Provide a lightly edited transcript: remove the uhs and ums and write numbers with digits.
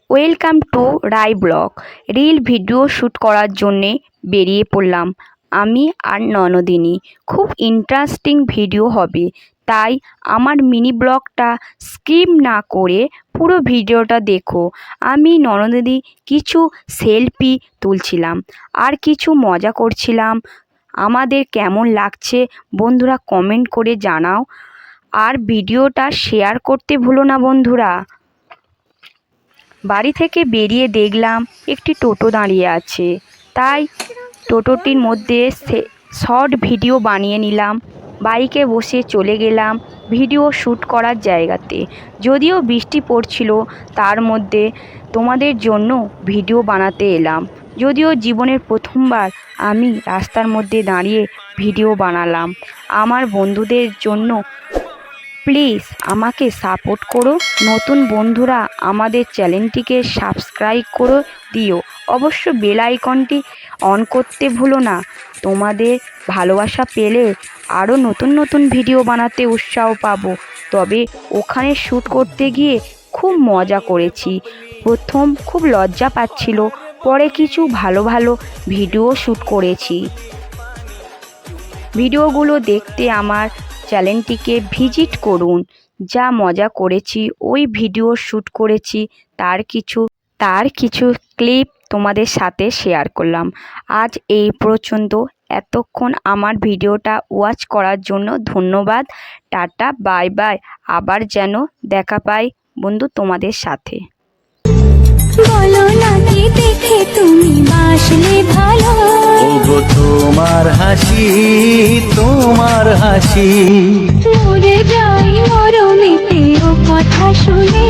Welcome to Roy blog. Reel video shoot করার জন্যে বেরিয়ে পড়লাম আমি আর ননদিনী। খুব ইন্টারেস্টিং ভিডিও হবে, তাই আমার মিনি ব্লগটা স্কিপ না করে পুরো ভিডিওটা দেখো। আমি ননদিনী কিছু সেলফি তুলছিলাম আর কিছু মজা করছিলাম। আমাদের কেমন লাগছে বন্ধুরা কমেন্ট করে জানাও, আর ভিডিওটা শেয়ার করতে ভুলো না বন্ধুরা। বাড়ি থেকে বেরিয়ে দেখলাম একটি টোটো দাঁড়িয়ে আছে, তাই টোটোটির মধ্যে শর্ট ভিডিও বানিয়ে নিলাম। বাইকে বসে চলে গেলাম ভিডিও শ্যুট করার জায়গাতে। যদিও বৃষ্টি পড়ছিল, তার মধ্যে তোমাদের জন্য ভিডিও বানাতে এলাম। যদিও জীবনের প্রথমবার আমি রাস্তার মধ্যে দাঁড়িয়ে ভিডিও বানালাম। আমার বন্ধুদের জন্য প্লিজ আমাকে সাপোর্ট করো। নতুন বন্ধুরা আমাদের চ্যানেলটিকে সাবস্ক্রাইব করে দিও। অবশ্য বেল আইকনটি অন করতে ভুলো না। তোমাদের ভালোবাসা পেলে আরও নতুন নতুন ভিডিও বানাতে উৎসাহ পাবো। তবে ওখানে শ্যুট করতে গিয়ে খুব মজা করেছি। প্রথম খুব লজ্জা পাচ্ছিল, পরে কিছু ভালো ভালো ভিডিও শ্যুট করেছি। ভিডিওগুলো দেখতে আমার চ্যানেলটিকে ভিজিট করুন। যা মজা করেছি, ওই ভিডিও শ্যুট করেছি, তার কিছু ক্লিপ তোমাদের সাথে শেয়ার করলাম। আজ এই পর্যন্ত। এতক্ষণ আমার ভিডিওটা ওয়াচ করার জন্য ধন্যবাদ। Tata, bye bye. আবার যেন দেখা পাই বন্ধু তোমাদের সাথে। বলো না কি দেখে তুমি বাসলে ভালো, ওগো তোমার হাসি, তোমার হাসি মরে যাই মরমিতে ও কথা শুনে।